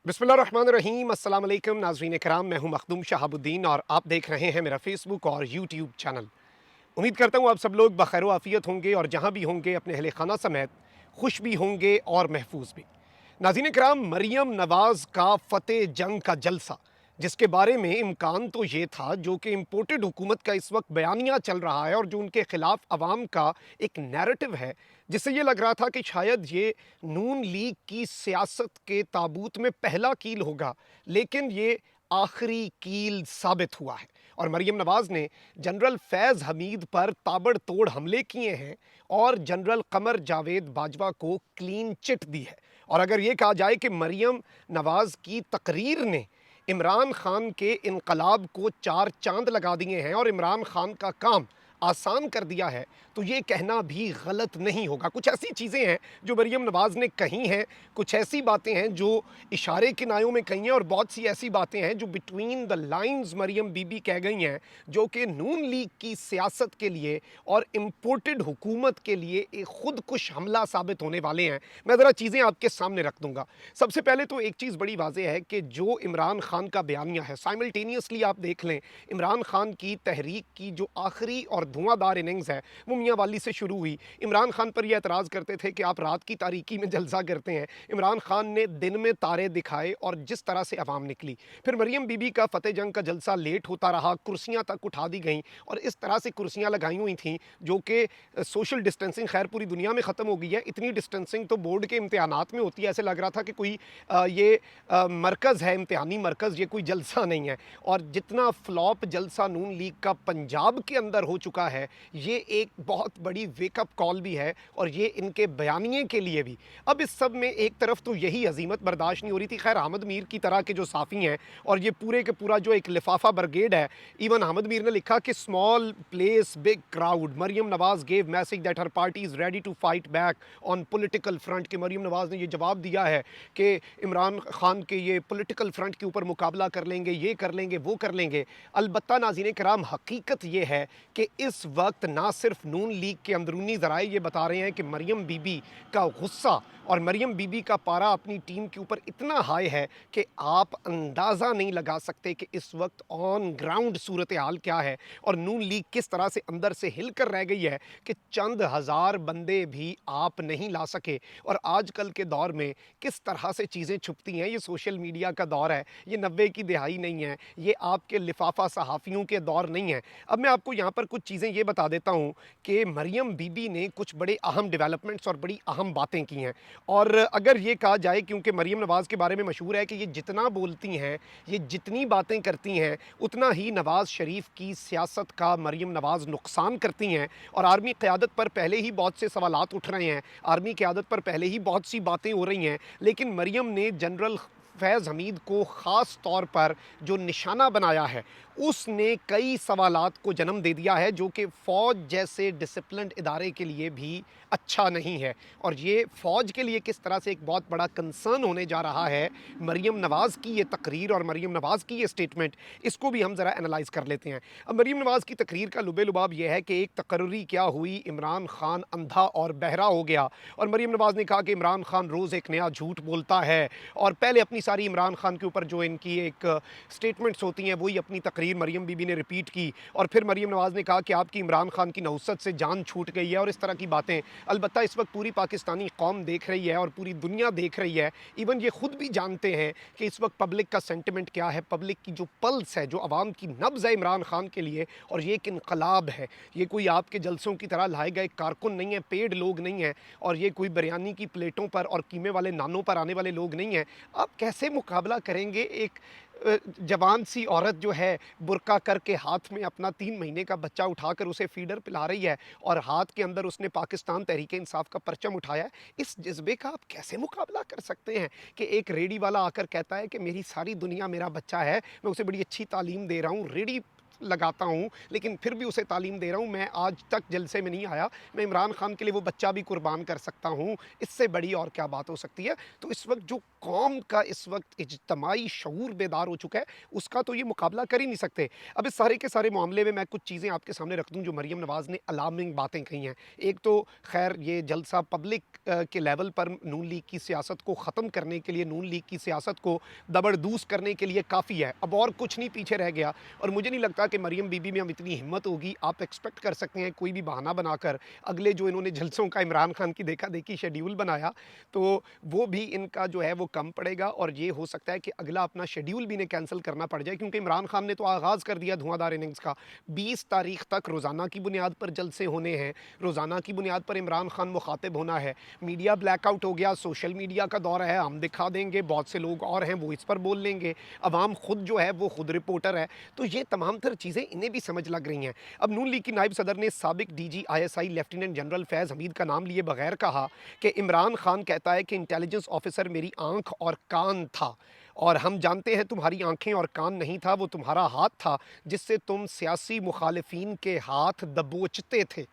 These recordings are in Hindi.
बिस्मिल्लाहिर्रहमानिर्रहीम अस्सलाम वालेकुम नाज़रीन कराम, मैं हूं मखदूम शहाबुद्दीन और आप देख रहे हैं मेरा फेसबुक और यूट्यूब चैनल। उम्मीद करता हूं आप सब लोग बखैर आफ़ियत होंगे और जहां भी होंगे अपने अहले खाना समेत खुश भी होंगे और महफूज भी। नाज़रीन कराम, मरियम नवाज़ का फ़तेह जंग का जलसा, जिसके बारे में इम्कान तो ये था, जो कि इम्पोर्टेड हुकूमत का इस वक्त बयानिया चल रहा है और जो उनके खिलाफ अवाम का एक नैरेटिव है, जिससे ये लग रहा था कि शायद ये नून लीग की सियासत के ताबूत में पहला कील होगा, लेकिन ये आखिरी कील साबित हुआ है। और मरियम नवाज़ ने जनरल फैज़ हमीद पर ताबड़तोड़ हमले किए हैं और जनरल कमर जावेद बाजवा को क्लीन चिट दी है। और अगर ये कहा जाए कि मरियम नवाज़ की तकरीर ने इमरान खान के इनकलाब को चार चांद लगा दिए हैं और इमरान खान का काम आसान कर दिया है, तो ये कहना भी गलत नहीं होगा। कुछ ऐसी चीज़ें हैं जो मरियम नवाज़ ने कही हैं, कुछ ऐसी बातें हैं जो इशारे किनारों में कही हैं और बहुत सी ऐसी बातें हैं जो बिटवीन द लाइन्स मरियम बीबी कह गई हैं, जो कि नून लीग की सियासत के लिए और इम्पोर्टेड हुकूमत के लिए एक खुदकुश हमला साबित होने वाले हैं। मैं ज़रा चीज़ें आपके सामने रख दूँगा। सबसे पहले तो एक चीज़ बड़ी वाज़ेह है कि जो इमरान खान का बयानिया है, साइमल्टेनियसली आप देख लें, इमरान खान की तहरीक की जो आखिरी और धुआंधार इनिंग्स है वो मियाँ वाली से शुरू हुई। इमरान खान पर यह एतराज़ करते थे कि आप रात की तारीकी में जलसा करते हैं। इमरान खान ने दिन में तारे दिखाए और जिस तरह से अवाम निकली। फिर मरियम बीबी का फ़तेह जंग का जलसा लेट होता रहा, कुर्सियाँ तक उठा दी गईं और इस तरह से कुर्सियाँ लगाई हुई थीं जो कि सोशल डिस्टेंसिंग खैर पूरी दुनिया में ख़त्म हो गई है। इतनी डिस्टेंसिंग तो बोर्ड के इम्तिहानात में होती है। ऐसे लग रहा था कि कोई मरकज़ है, इम्तिहानी मरकज़, ये कोई जलसा नहीं है। और जितना फ्लॉप जलसा नून लीग का पंजाब के अंदर हो चुका है, ये एक बहुत बड़ी वेकअप कॉल भी है और ये इनके बयानिए के लिए भी। अब इस सब में एक तरफ तो यही अज़ीमत बर्दाश्त नहीं हो रही थी। खैर अहमद मीर की तरह के जो साफ़ी हैं और ये पूरे के पूरा जो एक लिफाफा ब्रिगेड है, इवन अहमद मीर ने लिखा कि small place big crowd, Maryam Nawaz gave message that her party is ready to fight back on political front. कि मरियम नवाज़ ने ये जवाब दिया है कि इमरान खान के ये पॉलिटिकल फ्रंट के ऊपर मुकाबला कर लेंगे, ये कर लेंगे, वो कर लेंगे। अलबत्ता नाज़रीन कराम, हकीकत ये है कि इस वक्त ना सिर्फ नून लीग के अंदरूनी ज़राए ये बता रहे हैं कि मरियम बीबी का गुस्सा और मरियम बीबी का पारा अपनी टीम के ऊपर इतना हाई है कि आप अंदाज़ा नहीं लगा सकते कि इस वक्त ऑन ग्राउंड सूरत हाल क्या है और नून लीग किस तरह से अंदर से हिल कर रह गई है कि चंद हज़ार बंदे भी आप नहीं ला सके। और आजकल के दौर में किस तरह से चीज़ें छुपती हैं, ये सोशल मीडिया का दौर है, ये 90 की दिहाई नहीं है, ये आपके लिफाफा सहाफ़ियों के दौर नहीं है। अब मैं आपको यहाँ पर कुछ चीज़ें ये बता देता हूँ कि मरियम बीबी ने कुछ बड़े अहम डेवलपमेंट्स और बड़ी अहम बातें की हैं। और अगर ये कहा जाए, क्योंकि मरियम नवाज़ के बारे में मशहूर है कि ये जितना बोलती हैं, ये जितनी बातें करती हैं, उतना ही नवाज़ शरीफ की सियासत का मरियम नवाज़ नुकसान करती हैं। और आर्मी क़यादत पर पहले ही बहुत से सवालात उठ रहे हैं, आर्मी क़यादत पर पहले ही बहुत सी बातें हो रही हैं, लेकिन मरियम ने जनरल फैज़ हमीद को ख़ास तौर पर जो निशाना बनाया है, उसने कई सवालात को जन्म दे दिया है, जो कि फ़ौज जैसे डिसिप्लिन्ड इदारे के लिए भी अच्छा नहीं है। और ये फ़ौज के लिए किस तरह से एक बहुत बड़ा कंसर्न होने जा रहा है, मरियम नवाज़ की ये तकरीर और मरियम नवाज़ की ये स्टेटमेंट, इसको भी हम ज़रा एनालाइज़ कर लेते हैं। अब मरियम नवाज़ की तकरीर का लुबे-लुबाब ये है कि एक तकर्री क्या हुई, इमरान खान अंधा और बहरा हो गया। और मरियम नवाज़ ने कहा कि इमरान खान रोज़ एक नया झूठ बोलता है और पहले अपनी सारी इमरान खान के ऊपर जो इनकी एक स्टेटमेंट्स होती हैं, वही अपनी तकरीर मरियम बीबी ने रिपीट की। और फिर मरियम नवाज़ ने कहा कि आपकी इमरान खान की नहुसत से जान छूट गई है और इस तरह की बातें। अलबत्ता इस वक्त पूरी पाकिस्तानी कौम देख रही है और पूरी दुनिया देख रही है, इवन ये खुद भी जानते हैं कि इस वक्त पब्लिक का सेंटिमेंट क्या है, पब्लिक की जो पल्स है, जो आवाम की नब्ज़ है इमरान खान के लिए। और ये एक इनकलाब है, ये कोई आपके जलसों की तरह लाए गए कारकुन नहीं है, पेड लोग नहीं हैं, और ये कोई बिरयानी की प्लेटों पर और कीमे वाले नानों पर आने वाले लोग नहीं हैं। आप कैसे मुकाबला करेंगे एक जवान सी औरत जो है बुर्का करके हाथ में अपना 3 महीने का बच्चा उठाकर उसे फीडर पिला रही है और हाथ के अंदर उसने पाकिस्तान तहरीक इंसाफ का परचम उठाया है। इस जज्बे का आप कैसे मुकाबला कर सकते हैं कि एक रेडी वाला आकर कहता है कि मेरी सारी दुनिया मेरा बच्चा है, मैं उसे बड़ी अच्छी तालीम दे रहा हूँ। रेडी लगाता हूँ, लेकिन फिर भी उसे तालीम दे रहा हूँ। मैं आज तक जलसे में नहीं आया, मैं इमरान खान के लिए वो बच्चा भी कुर्बान कर सकता हूँ, इससे बड़ी और क्या बात हो सकती है। तो इस वक्त जो कौम का इस वक्त इज्तमाई शऊर बेदार हो चुका है, उसका तो ये मुकाबला कर ही नहीं सकते। अब इस सारे के सारे मामले में मैं कुछ चीज़ें आपके सामने रख दूं जो मरीम नवाज़ ने अलार्मिंग बातें कही हैं। एक तो खैर ये जलसा पब्लिक के लेवल पर नून लीग की सियासत को ख़त्म करने के लिए, नून लीग की सियासत को दबड़दूस करने के लिए काफ़ी है, अब और कुछ नहीं पीछे रह गया। और मुझे नहीं लगता कि मरीम बीबी में अब इतनी हिम्मत होगी। आप एक्सपेक्ट कर सकते हैं कोई भी बहाना बनाकर अगले जो इन्होंने जलसों का इमरान खान की देखा देखी शेड्यूल बनाया, तो वो भी इनका जो है वो कम पड़ेगा। और ये हो सकता है कि अगला अपना शेड्यूल भी इन्हें कैंसिल करना पड़ जाए, क्योंकि इमरान खान ने तो आगाज़ कर दिया धुआंधार इनिंग्स का। 20 तारीख तक रोज़ाना की बुनियाद पर जलसे होने हैं, रोज़ाना की बुनियाद पर इमरान खान मुखातिब होना है। मीडिया ब्लैकआउट हो गया, सोशल मीडिया का दौर है, हम दिखा देंगे, बहुत से लोग और हैं वो इस पर बोल लेंगे, अवाम खुद जो है वो खुद रिपोर्टर है। तो ये तमाम तर चीज़ें इन्हें भी समझ लग रही हैं। अब नून लीग की नायब सदर ने साबिक डीजी आईएसआई लेफ्टिनेंट जनरल फैज़ हमीद का नाम लिए बगैर कहा कि इमरान खान कहता है कि इंटेलिजेंस ऑफिसर मेरी आंख और कान था, और हम जानते हैं तुम्हारी आंखें और कान नहीं था, वो तुम्हारा हाथ था जिससे तुम सियासी मुखालिफिन के हाथ दबोचते थे।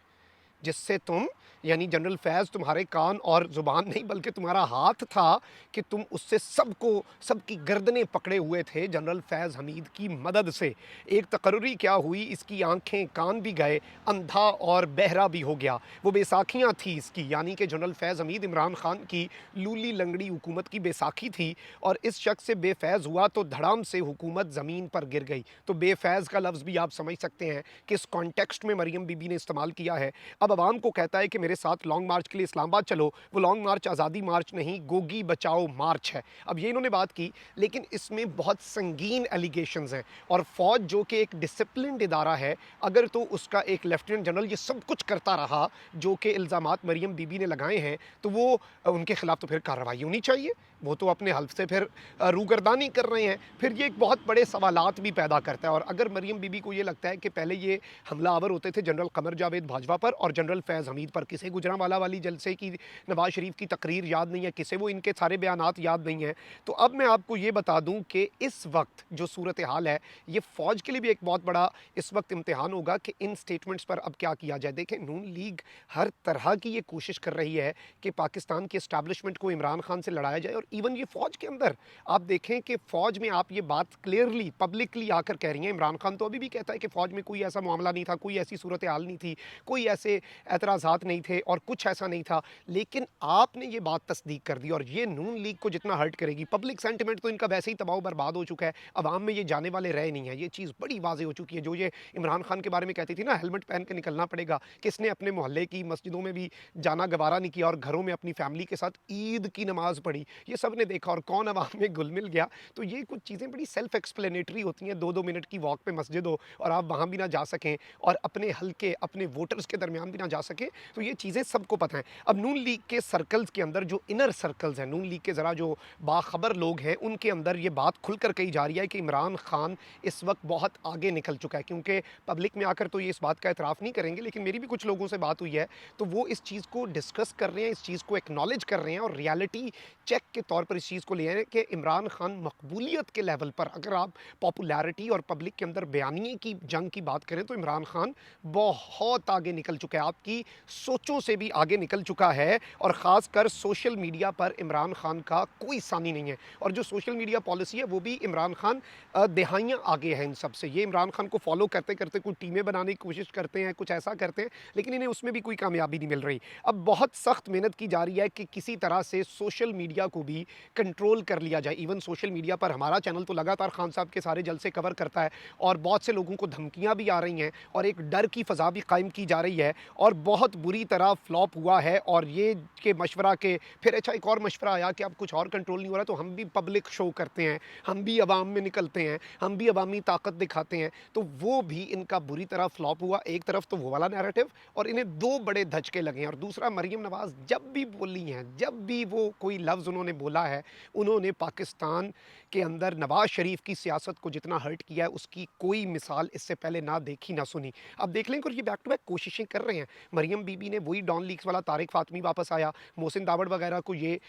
जिससे तुम, यानी जनरल फैज़ तुम्हारे कान और ज़ुबान नहीं बल्कि तुम्हारा हाथ था कि तुम उससे सबको, सबकी गर्दनें पकड़े हुए थे जनरल फैज़ हमीद की मदद से। एक तकर्री क्या हुई, इसकी आंखें कान भी गए, अंधा और बहरा भी हो गया। वो बैसाखियाँ थी इसकी, यानी कि जनरल फैज़ हमीद इमरान खान की लूली लंगड़ी हुकूमत की बैसाखी थी, और इस शख्स से बेफैज़ हुआ तो धड़ाम से हुकूमत ज़मीन पर गिर गई। तो बेफैज़ का लफ्ज़ भी आप समझ सकते हैं कि इस कॉन्टेक्स्ट में मरीम बीबी ने इस्तेमाल किया है। अब अवाम को कहता है कि मेरे साथ लॉन्ग मार्च के लिए इस्लामाबाद चलो। वो लॉन्ग मार्च आज़ादी मार्च नहीं, गोगी बचाओ मार्च है। अब ये इन्होंने बात की, लेकिन इसमें बहुत संगीन एलिगेशंस हैं। और फ़ौज जो कि एक डिसिप्लिन्ड इदारा है, अगर तो उसका एक लेफ्टिनेंट जनरल ये सब कुछ करता रहा जो कि इल्ज़ामात मरीम बीबी ने लगाए हैं, तो वो उनके खिलाफ तो फिर कार्रवाई होनी चाहिए। वो तो अपने हल्फ से फिर रूगर्दानी कर रहे हैं। फिर ये एक बहुत बड़े सवालात भी पैदा करता है। और अगर मरीम बीबी को ये लगता है कि पहले ये हमलावर होते थे जनरल कमर जावेद बाजवा पर और जनरल फैज़ हमीद पर, किसे गुजरांवाला वाली जलसे की नवाज शरीफ की तकरीर याद नहीं है, किसे वो इनके सारे बयानात याद नहीं हैं। तो अब मैं आपको ये बता दूं कि इस वक्त जो सूरत हाल है, ये फ़ौज के लिए भी एक बहुत बड़ा इस वक्त इम्तिहान होगा कि इन स्टेटमेंट्स पर अब क्या किया जाए। देखें, नून लीग हर तरह की ये कोशिश कर रही है कि पाकिस्तान की इस्टेब्लिशमेंट को इमरान खान से लड़ाया जाए। और इवन ये फ़ौज के अंदर आप देखें कि फ़ौज में आप ये बात क्लियरली पब्लिकली आकर कह रही हैं। इमरान खान तो अभी भी कहता है कि फ़ौज में कोई ऐसा मामला नहीं था, कोई ऐसी सूरत हाल नहीं थी, कोई ऐसे एतराज़ात नहीं थे और कुछ ऐसा नहीं था। लेकिन आपने ये बात तस्दीक कर दी, और ये नून लीग को जितना हर्ट करेगी, पब्लिक सेंटिमेंट तो इनका वैसे ही तबाह बर्बाद हो चुका है, अवाम में ये जाने वाले रहे नहीं है। ये चीज़ बड़ी वाज़ेह हो चुकी है। जो ये इमरान खान के बारे में कहती थी ना, हेलमेट पहन के निकलना पड़ेगा, किसने अपने मोहल्ले की मस्जिदों में भी जाना गवारा नहीं किया और घरों में अपनी फैमिली के साथ ईद की नमाज़ पढ़ी, ये सब ने देखा और कौन अवाम में घुल मिल गया। तो ये कुछ चीज़ें बड़ी सेल्फ एक्सप्लेनेटरी होती हैं। 2-2 मिनट की वॉक पे मस्जिद हो और आप वहाँ भी ना जा सकें और अपने हल्के, अपने वोटर्स के दरमियान भी ना जा सकें, तो ये चीज़ें सबको पता हैं। अब नून लीग के सर्कल्स के अंदर जो इनर सर्कल्स हैं, नून लीग के ज़रा जो बाखबर लोग हैं, उनके अंदर ये बात खुलकर कही जा रही है कि इमरान खान इस वक्त बहुत आगे निकल चुका है। क्योंकि पब्लिक में आकर तो ये इस बात का एतराफ़ नहीं करेंगे, लेकिन मेरी भी कुछ लोगों से बात हुई है, तो वो इस चीज़ को डिस्कस कर रहे हैं, इस चीज़ को एक्नॉलेज कर रहे हैं और रियलिटी चेक के तौर पर इस चीज़ को ले आए हैं कि इमरान खान मकबूलियत के लेवल पर, अगर आप पॉपुलैरिटी और पब्लिक के अंदर बयानिए की जंग की बात करें, तो इमरान खान बहुत आगे निकल चुका है, आपकी सोचों से भी आगे निकल चुका है। और ख़ासकर सोशल मीडिया पर इमरान खान का कोई सानी नहीं है। और जो सोशल मीडिया पॉलिसी है वो भी इमरान खान दहाइयाँ आगे है इन सब से। ये इमरान खान को फॉलो करते करते कुछ टीमें बनाने की कोशिश करते हैं, कुछ ऐसा करते हैं, लेकिन इन्हें उसमें भी कोई कामयाबी नहीं मिल रही। अब बहुत सख्त मेहनत की जा रही है कि किसी तरह से सोशल मीडिया को भी कंट्रोल कर लिया जाए। इवन सोशल मीडिया पर हमारा चैनल तो लगातार खान साहब के सारे जलसे कवर करता है और बहुत से लोगों को धमकियाँ भी आ रही हैं और एक डर की फ़ज़ा भी कायम की जा रही है और बहुत बुरी तरह फ्लॉप हुआ है। और ये के मशवरा के फिर अच्छा एक और मशवरा आया कि अब कुछ और कंट्रोल नहीं हो रहा, तो हम भी पब्लिक शो करते हैं, हम भी अवाम में निकलते हैं, हम भी अवामी ताकत दिखाते हैं। तो वो भी इनका बुरी तरह फ्लॉप हुआ। एक तरफ तो वो वाला नैरेटिव और इन्हें दो बड़े धचके लगे हैं। और दूसरा, मरीम नवाज़ जब भी बोली हैं, जब भी वो कोई लफ्ज़ उन्होंने बोला है, उन्होंने पाकिस्तान के अंदर नवाज़ शरीफ की सियासत को जितना हर्ट किया है उसकी कोई मिसाल इससे पहले ना देखी ना सुनी। अब देख लें कि ये बैक टू बैक कोशिशें कर रहे हैं। मरियम बीबी ने वही डॉन लीक्स वाला तारिक फ़ातमी वापस आया, मोहसिन दावड़ वगैरह को ये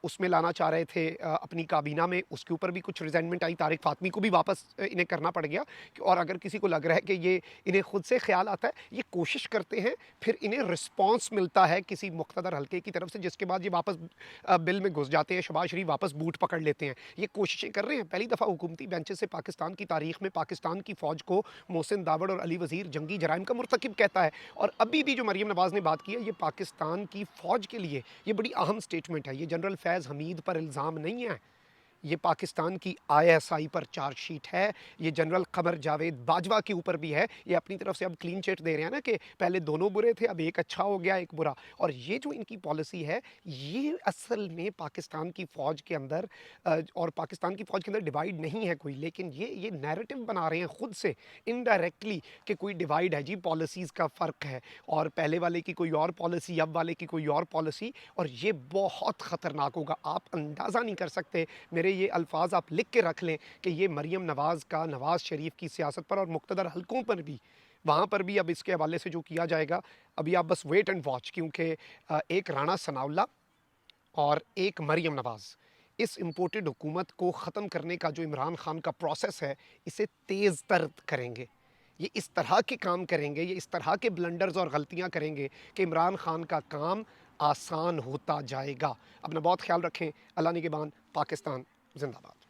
उसमें लाना चाह रहे थे अपनी काबीना में, उसके ऊपर भी कुछ रिजेंटमेंट आई, तारिक फ़ातमी को भी वापस इन्हें करना पड़ गया। और अगर किसी को लग रहा है कि ये इन्हें खुद से ख्याल आता है, ये कोशिश करते हैं, फिर इन्हें रिस्पॉन्स मिलता है किसी मुक़्तदर हल्के की तरफ से, जिसके बाद ये वापस बिल में घुस जाते हैं, शहबाज शरीफ वापस बूट पकड़ लेते हैं। ये कोशिशें कर रहे हैं। पहली दफ़ा हुकूमती बेंचेस से पाकिस्तान की तारीख में पाकिस्तान की फ़ौज को मोहसिन दावड़ और अली वज़ीर जंगी जराइम का मुर्तकिब कहता है। और अभी भी जो मरियम नवाज़ ने बात की है, ये पाकिस्तान की फ़ौज के लिए ये बड़ी अहम स्टेटमेंट है। ये जनरल फैज़ हमीद पर इल्ज़ाम नहीं है, ये पाकिस्तान की आईएसआई पर चार्जशीट है, ये जनरल क़मर जावेद बाजवा के ऊपर भी है। ये अपनी तरफ से अब क्लीन चिट दे रहे हैं ना कि पहले दोनों बुरे थे, अब एक अच्छा हो गया, एक बुरा। और ये जो इनकी पॉलिसी है, ये असल में पाकिस्तान की फ़ौज के अंदर और पाकिस्तान की फ़ौज के अंदर डिवाइड नहीं है कोई, लेकिन ये नैरेटिव बना रहे हैं खुद से इनडायरेक्टली कि कोई डिवाइड है जी, पॉलिसीज़ का फ़र्क है और पहले वाले की कोई और पॉलिसी, अब वाले की कोई और पॉलिसी। और ये बहुत ख़तरनाक होगा। आप अंदाज़ा नहीं कर सकते, मेरे ये अल्फाज आप लिख के रख लें कि ये मरियम नवाज़ का नवाज़ शरीफ की सियासत पर और मुक़्तदर हलकों पर भी, वहाँ पर भी अब इसके हवाले से जो किया जाएगा, अभी आप बस वेट एंड वॉच। क्योंकि एक राणा सनाउल्लाह और एक मरियम नवाज़ इस इम्पोर्टेड हुकूमत को ख़त्म करने का जो इमरान खान का प्रोसेस है, इसे तेज़ तर करेंगे। ये इस तरह के काम करेंगे, ये इस तरह के ब्लंडर्स और गलतियाँ करेंगे कि इमरान खान का काम आसान होता जाएगा। अपना बहुत ख्याल रखें। अल्लाह निगहबान। पाकिस्तान जिंदाबाद।